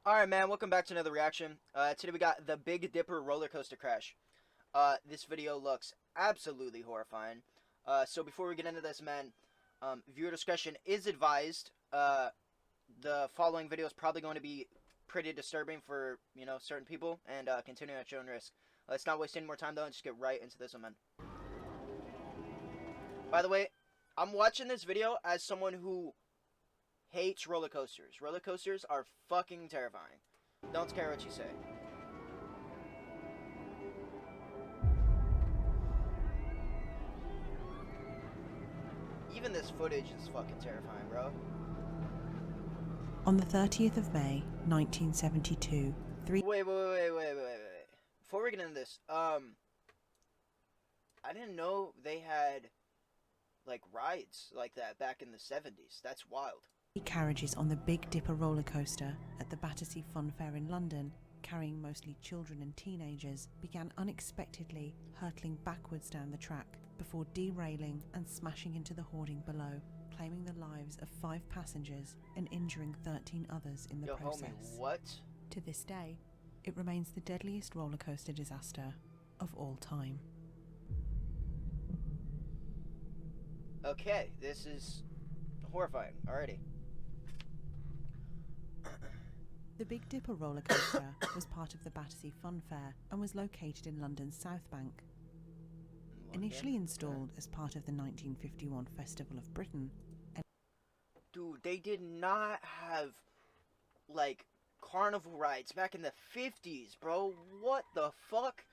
Alright, man, welcome back to another reaction. Today we got the Big Dipper roller coaster crash. This video looks absolutely horrifying. So before we get into this, man, viewer discretion is advised. The following video is probably going to be pretty disturbing for, certain people, and continuing at your own risk. Let's not waste any more time, though, and just get right into this one, man. By the way, I'm watching this video as someone who hates roller coasters. Roller coasters are fucking terrifying. Don't care what you say. Even this footage is fucking terrifying, bro. On the 30th of May, 1972, Wait. Before we get into this, I didn't know they had, like, rides like that back in the 70s. That's wild. carriages on the Big Dipper roller coaster at the Battersea Fun Fair in London, carrying mostly children and teenagers, began unexpectedly hurtling backwards down the track before derailing and smashing into the hoarding below, claiming the lives of 5 passengers and injuring 13 others in the process. Homie, what? To this day, it remains the deadliest roller coaster disaster of all time. Okay, this is horrifying already. The Big Dipper roller coaster was part of the Battersea Fun Fair and was located in London's South Bank. Initially installed as part of the 1951 Festival of Britain. Dude, they did not have, like, carnival rides back in the 50s, bro. What the fuck?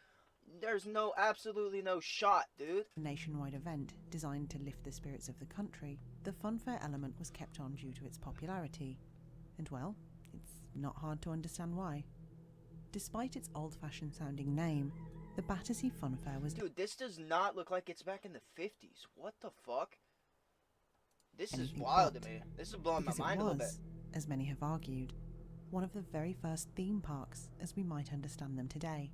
There's absolutely no shot, dude. A nationwide event designed to lift the spirits of the country, the fun fair element was kept on due to its popularity. And well, it's not hard to understand why. Despite its old-fashioned sounding name, the Battersea Fun Fair was... Dude, this does not look like it's back in the 50s. What the fuck? This is wild to me. This is blowing my mind a little bit. As many have argued, one of the very first theme parks as we might understand them today,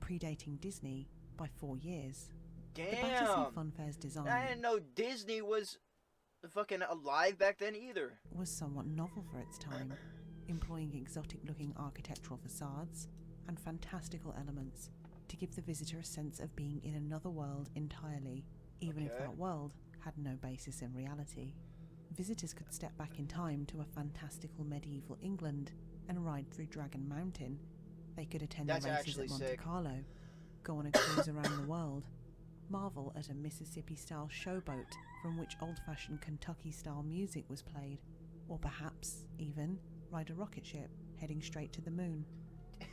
predating Disney by 4 years. Damn! The Battersea Fun Fair's design... I didn't know Disney was fucking alive back then either. ...was somewhat novel for its time, employing exotic-looking architectural facades and fantastical elements to give the visitor a sense of being in another world entirely, even if that world had no basis in reality. Visitors could step back in time to a fantastical medieval England and ride through Dragon Mountain. They could attend the races at Monte Carlo, go on a cruise around the world, marvel at a Mississippi-style showboat from which old-fashioned Kentucky-style music was played, or perhaps, even, ride a rocket ship heading straight to the moon.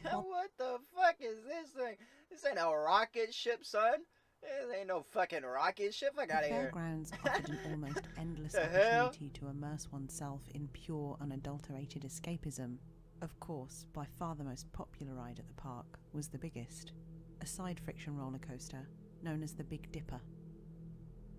What the fuck is this thing? This ain't a rocket ship, son. This ain't no fucking rocket ship. Fuck out of here. The fairgrounds offered an almost endless opportunity to immerse oneself in pure, unadulterated escapism. Of course, by far the most popular ride at the park was the biggest, a side friction roller coaster known as the Big Dipper.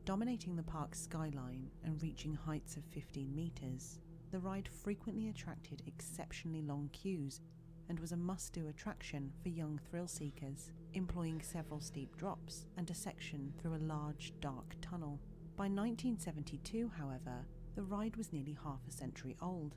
Dominating the park's skyline and reaching heights of 15 meters, the ride frequently attracted exceptionally long queues and was a must-do attraction for young thrill-seekers, employing several steep drops and a section through a large, dark tunnel. By 1972, however, the ride was nearly half a century old,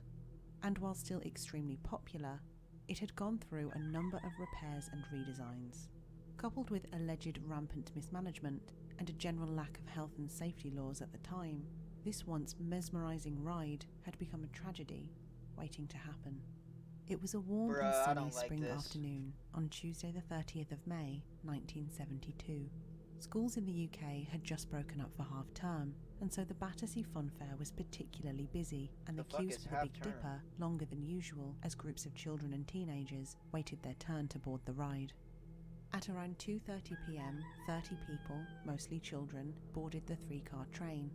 and while still extremely popular, it had gone through a number of repairs and redesigns. Coupled with alleged rampant mismanagement and a general lack of health and safety laws at the time, this once mesmerizing ride had become a tragedy waiting to happen. It was a warm and sunny spring afternoon on Tuesday the 30th of May, 1972. Schools in the UK had just broken up for half-term, and so the Battersea Fun Fair was particularly busy, and the queues for the Big Dipper longer than usual as groups of children and teenagers waited their turn to board the ride. At around 2:30 p.m, 30 people, mostly children, boarded the 3-car train.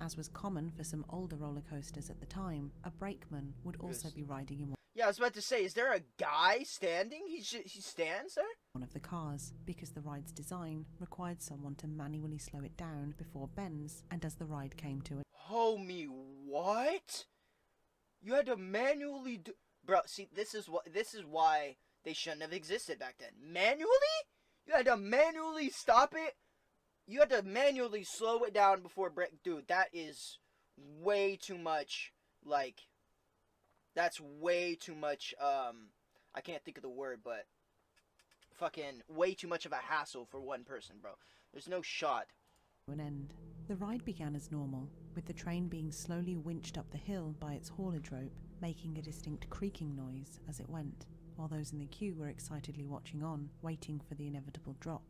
As was common for some older roller coasters at the time, a brakeman would also be riding in I was about to say, is there a guy standing? He stands there? One of the cars, because the ride's design required someone to manually slow it down before bends and as the ride came to a... Homie, what? You had to manually do... Bro, see, this is why they shouldn't have existed back then. Manually? You had to manually stop it? You had to manually slow it down before break... Dude, that is way too much, like... That's way too much, I can't think of the word, but fucking way too much of a hassle for one person, bro. There's no shot. An end. The ride began as normal, with the train being slowly winched up the hill by its haulage rope, making a distinct creaking noise as it went, while those in the queue were excitedly watching on, waiting for the inevitable drop.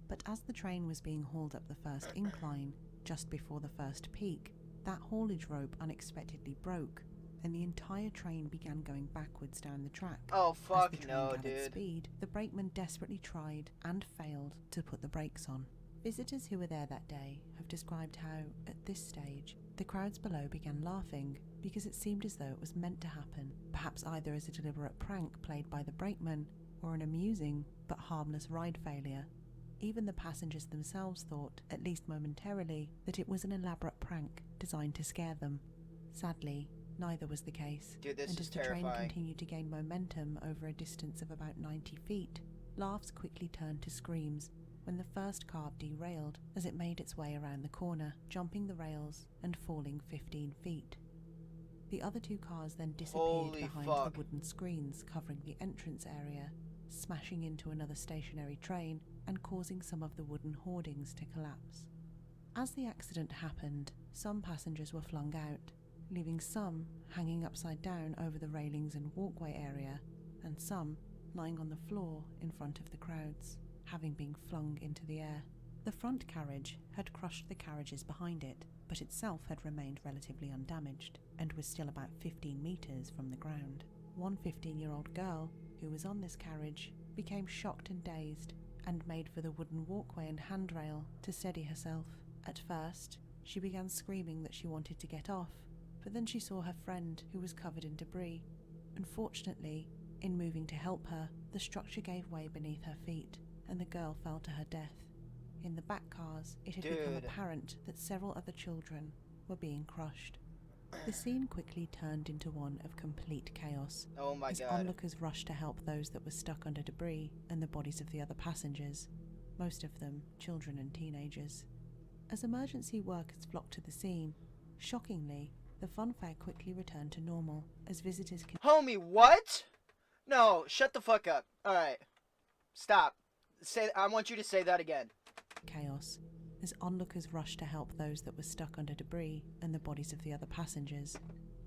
But as the train was being hauled up the first incline, just before the first peak, that haulage rope unexpectedly broke, and the entire train began going backwards down the track. Oh, fuck as the train no, gathered dude. speed, the brakeman desperately tried and failed to put the brakes on. Visitors who were there that day have described how, at this stage, the crowds below began laughing because it seemed as though it was meant to happen, perhaps either as a deliberate prank played by the brakeman or an amusing but harmless ride failure. Even the passengers themselves thought, at least momentarily, that it was an elaborate prank designed to scare them. Sadly, neither was the case, Dude, this and is as the train terrifying. continued to gain momentum over a distance of about 90 feet, laughs quickly turned to screams when the first car derailed as it made its way around the corner, jumping the rails and falling 15 feet. The other two cars then disappeared Holy behind fuck. the wooden screens covering the entrance area, smashing into another stationary train and causing some of the wooden hoardings to collapse. As the accident happened, some passengers were flung out, leaving some hanging upside down over the railings and walkway area, and some lying on the floor in front of the crowds, having been flung into the air. The front carriage had crushed the carriages behind it, but itself had remained relatively undamaged and was still about 15 metres from the ground. One 15-year-old girl who was on this carriage became shocked and dazed and made for the wooden walkway and handrail to steady herself. At first, she began screaming that she wanted to get off, but then she saw her friend who was covered in debris. Unfortunately, in moving to help her, the structure gave way beneath her feet, and the girl fell to her death. In the back cars, it had become Dude. apparent that several other children were being crushed. The scene quickly turned into one of complete chaos, Oh my as god. onlookers rushed to help those that were stuck under debris and the bodies of the other passengers, most of them children and teenagers. As emergency workers flocked to the scene, shockingly, the funfair quickly returned to normal as visitors Homie, what? No, shut the fuck up. Alright. Stop. I want you to say that again. chaos, as onlookers rushed to help those that were stuck under debris and the bodies of the other passengers,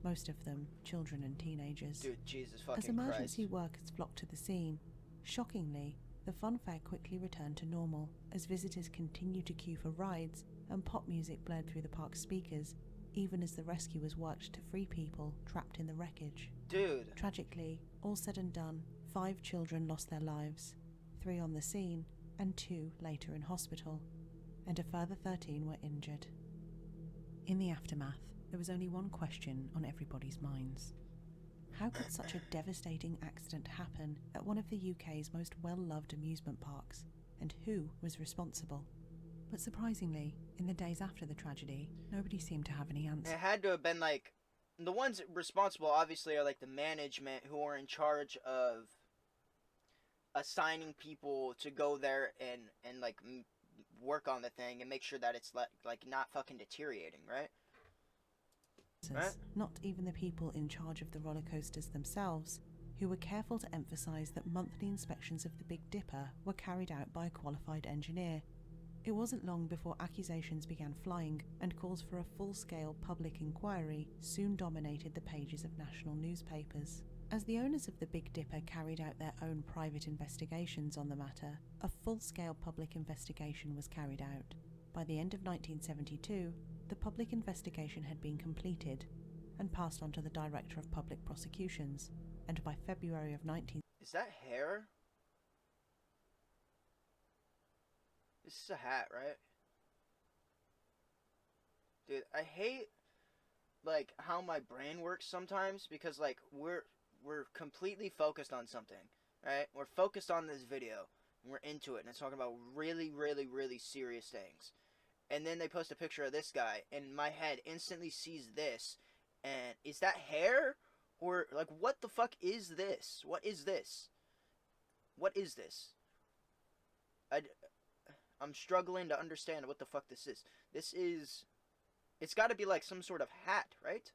most of them children and teenagers. Dude, Jesus fucking As emergency Christ. workers flocked to the scene, shockingly, the funfair quickly returned to normal as visitors continued to queue for rides and pop music blared through the park's speakers, even as the rescuers worked to free people trapped in the wreckage. Dude. Tragically, all said and done, 5 children lost their lives, 3 on the scene and 2 later in hospital, and a further 13 were injured. In the aftermath, there was only one question on everybody's minds. How could such a devastating accident happen at one of the UK's most well-loved amusement parks, and who was responsible? But surprisingly, in the days after the tragedy, nobody seemed to have any answers. It had to have been like, the ones responsible obviously are like the management who are in charge of assigning people to go there and like work on the thing and make sure that it's like not fucking deteriorating, right? Right. Not even the people in charge of the roller coasters themselves, who were careful to emphasise that monthly inspections of the Big Dipper were carried out by a qualified engineer. It wasn't long before accusations began flying, and calls for a full-scale public inquiry soon dominated the pages of national newspapers. As the owners of the Big Dipper carried out their own private investigations on the matter, a full-scale public investigation was carried out. By the end of 1972, the public investigation had been completed and passed on to the Director of Public Prosecutions, and by February of 19... Is that hair? This is a hat, right? Dude, I hate like how my brain works sometimes, because like we're completely focused on something, right? We're focused on this video and we're into it and it's talking about really, really, really serious things. And then they post a picture of this guy and my head instantly sees this, and is that hair? Or like, what the fuck is this? What is this? What is this? I'm struggling to understand what the fuck this is. This is... It's got to be like some sort of hat, right?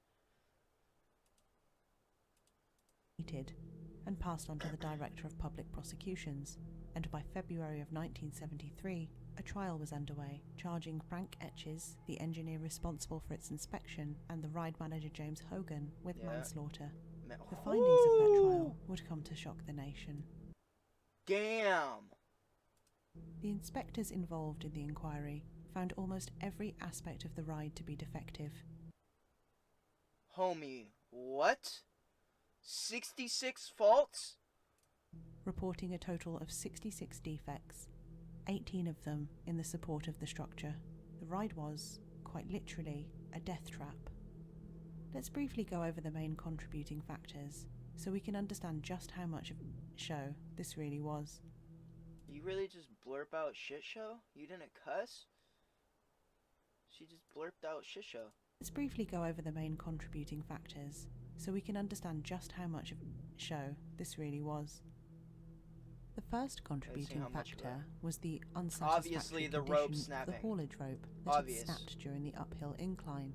and passed on to the Director of Public Prosecutions, and by February of 1973, a trial was underway, charging Frank Etches, the engineer responsible for its inspection, and the ride manager James Hogan with manslaughter. The findings of that trial would come to shock the nation. Damn! The inspectors involved in the inquiry found almost every aspect of the ride to be defective. Homie, what? 66 faults? Reporting a total of 66 defects, 18 of them in the support of the structure. The ride was, quite literally, a death trap. Let's briefly go over the main contributing factors, so we can understand just how much of a show this really was. You really just blurp out shit show? You didn't cuss? She just blurped out shit show. Let's briefly go over the main contributing factors, so we can understand just how much of a show this really was. The first contributing factor was the unsatisfactory condition of the haulage rope that had snapped during the uphill incline.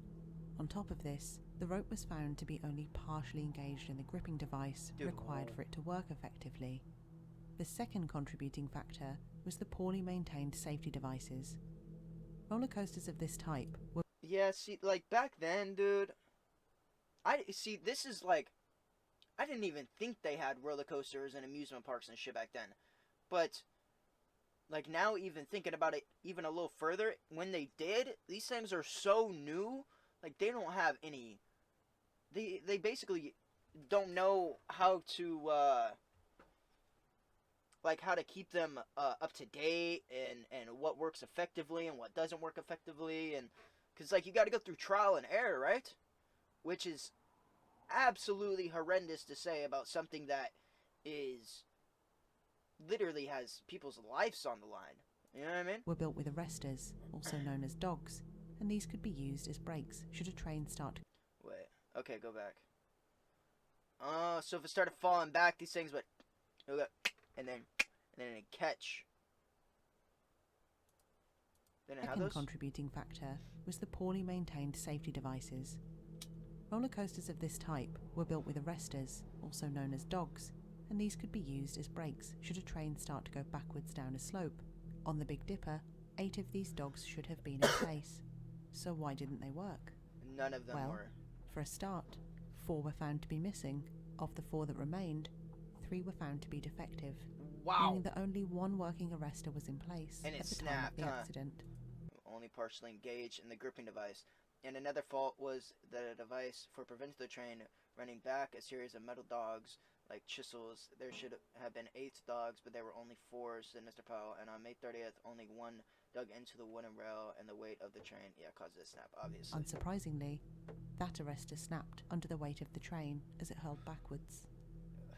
On top of this, the rope was found to be only partially engaged in the gripping device required for it to work effectively. The second contributing factor was the poorly maintained safety devices. Roller coasters of this type were... Yeah, see, like, back then, dude, this is like, I didn't even think they had roller coasters and amusement parks and shit back then. But, like, now even thinking about it even a little further, when they did, these things are so new, like, they don't have any, they basically don't know how to, like, how to keep them up to date, and what works effectively and what doesn't work effectively, and, because, like, you got to go through trial and error, right? Which is absolutely horrendous to say about something that is literally has people's lives on the line. You know what I mean? Were built with arresters, also known as dogs, and these could be used as brakes should a train start to... Wait, okay, go back. So if it started falling back, these things would, and then it'd catch. Then it had those? Second contributing factor was the poorly maintained safety devices. Roller coasters of this type were built with arresters, also known as dogs, and these could be used as brakes should a train start to go backwards down a slope. On the Big Dipper, 8 of these dogs should have been in place. So why didn't they work? None of them were. For a start, 4 were found to be missing. Of the 4 that remained, 3 were found to be defective. Wow! Meaning that only 1 working arrestor was in place and at the time of the accident. Only partially engaged in the gripping device. And another fault was the device for preventing the train running back a series of metal dogs like chisels. There should have been 8 dogs, but there were only 4, said Mr. Powell, and on May 30th, only 1 dug into the wooden rail, and the weight of the train, caused it to snap, obviously. Unsurprisingly, that arrestor snapped under the weight of the train as it hurled backwards.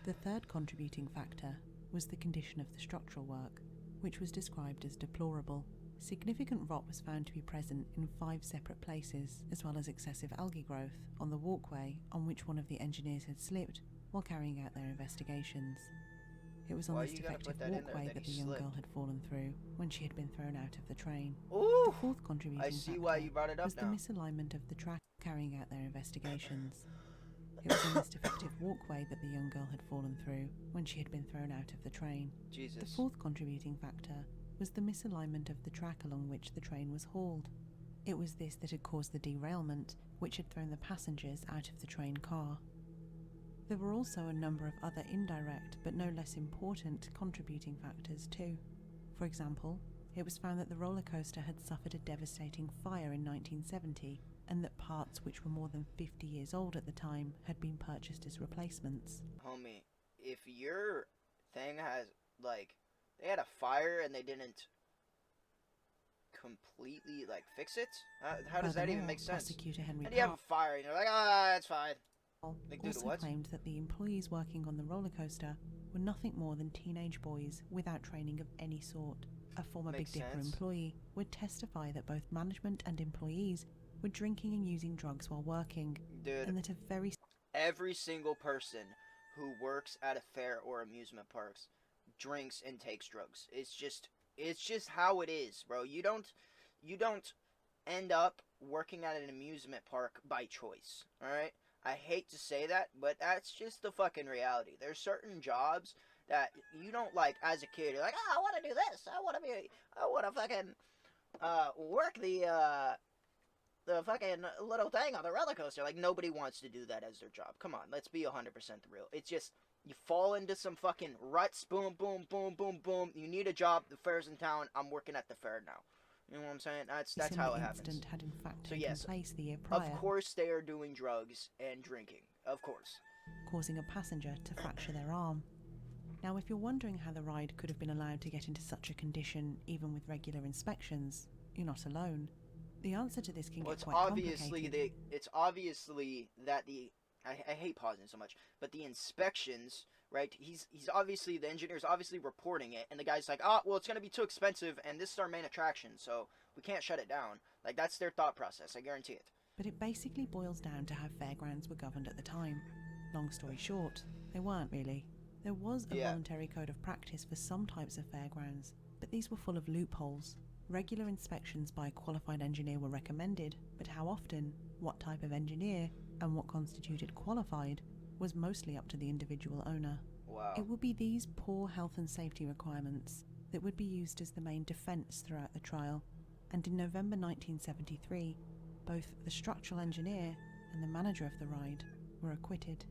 The third contributing factor was the condition of the structural work, which was described as deplorable. Significant rot was found to be present in 5 separate places, as well as excessive algae growth on the walkway on which one of the engineers had slipped while carrying out their investigations. It was on this defective walkway that the young girl had fallen through when she had been thrown out of the train. Ooh, the fourth contributing factor was the misalignment of the track carrying out their investigations. It was on this defective walkway that the young girl had fallen through when she had been thrown out of the train. Jesus. The fourth contributing factor was the misalignment of the track along which the train was hauled. It was this that had caused the derailment, which had thrown the passengers out of the train car. There were also a number of other indirect, but no less important, contributing factors too. For example, it was found that the roller coaster had suffered a devastating fire in 1970, and that parts which were more than 50 years old at the time had been purchased as replacements. Homie, if your thing has, like, they had a fire and they didn't completely, like, fix it? How does that even make sense? And you have a fire and you're like, it's fine. Like, also claimed that the employees working on the roller coaster were nothing more than teenage boys without training of any sort. A former Big Dipper employee would testify that both management and employees were drinking and using drugs while working. Dude, and that every single person who works at a fair or amusement parks drinks and takes drugs. It's just how it is, bro. You don't end up working at an amusement park by choice, alright? I hate to say that, but that's just the fucking reality. There's certain jobs that you don't like as a kid. You're like, oh, I want to do this. I want to fucking work the fucking little thing on the roller coaster. Like, nobody wants to do that as their job. Come on, let's be 100% real. It's just, you fall into some fucking ruts, boom, boom, boom, boom, boom. You need a job, the fair's in town, I'm working at the fair now. You know what I'm saying? That's how it happens. The incident had in fact So taken yes, place the year prior, of course they are doing drugs and drinking. Of course. causing a passenger to fracture their arm. Now, if you're wondering how the ride could have been allowed to get into such a condition even with regular inspections, you're not alone. The answer to this can get quite complicated. It's obviously that I hate pausing so much, but the inspections, right? He's obviously, the engineer's obviously reporting it, and the guy's like, oh, well, it's gonna be too expensive, and this is our main attraction, so we can't shut it down. Like, that's their thought process, I guarantee it. But it basically boils down to how fairgrounds were governed at the time. Long story short, they weren't really. There was a voluntary code of practice for some types of fairgrounds, but these were full of loopholes. Regular inspections by a qualified engineer were recommended, but how often, what type of engineer, and what constituted qualified was mostly up to the individual owner. Wow. It would be these poor health and safety requirements that would be used as the main defence throughout the trial, and in November 1973, both the structural engineer and the manager of the ride were acquitted.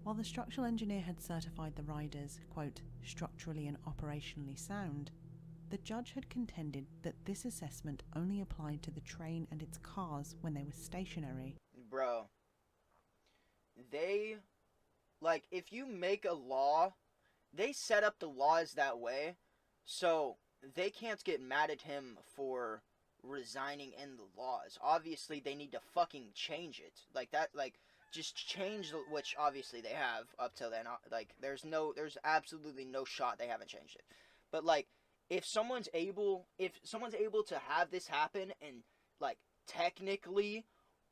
While the structural engineer had certified the ride as, quote, structurally and operationally sound, the judge had contended that this assessment only applied to the train and its cars when they were stationary. Bro, they, like, if you make a law, they set up the laws that way, so they can't get mad at him for resigning in the laws. Obviously, they need to fucking change it. Like, that, like, just change, which obviously they have up till then. Like, there's absolutely no shot they haven't changed it. But, like, if someone's able to have this happen and, like, technically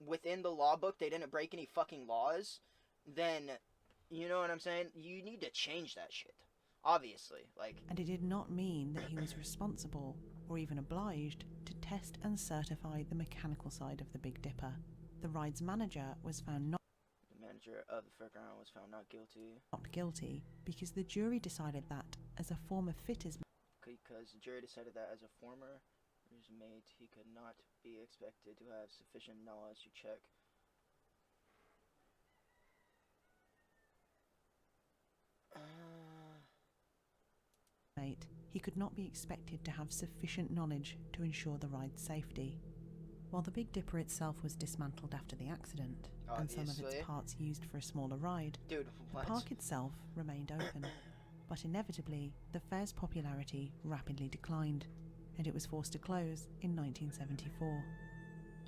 within the law book they didn't break any fucking laws, then, you know what I'm saying? You need to change that shit. Obviously, like. And it did not mean that he was responsible, or even obliged, to test and certify the mechanical side of the Big Dipper. The ride's manager was found not Of the fairground was found not guilty because the jury decided that, as a former fitter's mate, he could not be expected to have sufficient knowledge to check. He could not be expected to have sufficient knowledge to ensure the ride's safety. While the Big Dipper itself was dismantled after the accident, and some of its parts used for a smaller ride, the park itself remained open. But inevitably, the fair's popularity rapidly declined, and it was forced to close in 1974.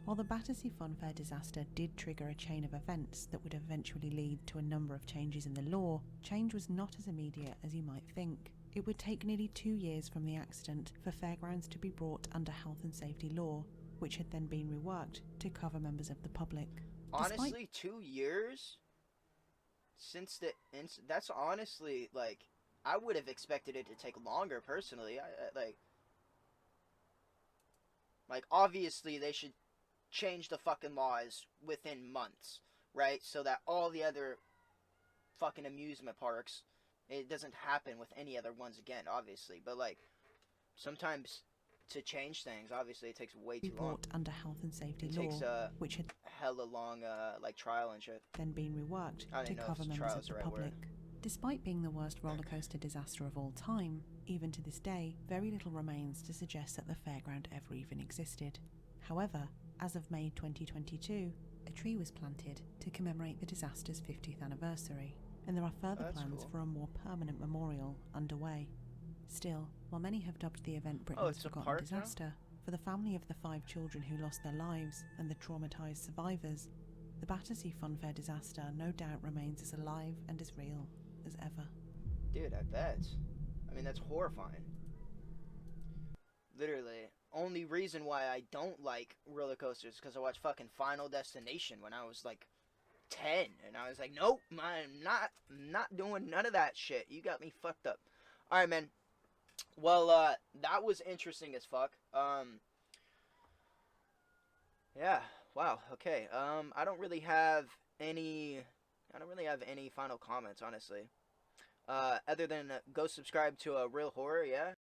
While the Battersea Funfair disaster did trigger a chain of events that would eventually lead to a number of changes in the law, change was not as immediate as you might think. It would take nearly 2 years from the accident for fairgrounds to be brought under health and safety law, which had then been reworked to cover members of the public. Honestly, 2 years? Since that's honestly, like, I would have expected it to take longer, personally. Like, obviously, they should change the fucking laws within months, right? So that all the other fucking amusement parks, it doesn't happen with any other ones again, obviously. But, like, sometimes to change things, obviously, it takes way too long. Brought under health and safety it law, takes which had hella long, like, trial and shit. Then been reworked to cover members of the public. Despite being the worst roller coaster disaster of all time, even to this day, very little remains to suggest that the fairground ever even existed. However, as of May 2022, a tree was planted to commemorate the disaster's 50th anniversary, and there are further plans for a more permanent memorial underway. Still, while many have dubbed the event Britain's forgotten disaster, for the family of the 5 children who lost their lives and the traumatised survivors, the Battersea Funfair disaster no doubt remains as alive and as real as ever. Dude, I bet. I mean, that's horrifying. Literally, only reason why I don't like roller coasters is because I watched fucking Final Destination when I was like 10, and I was like, nope, I'm not doing none of that shit. You got me fucked up. All right, man. Well, that was interesting as fuck. Yeah. Wow. Okay. I don't really have any final comments, honestly. Other than go subscribe to a Real Horror, yeah.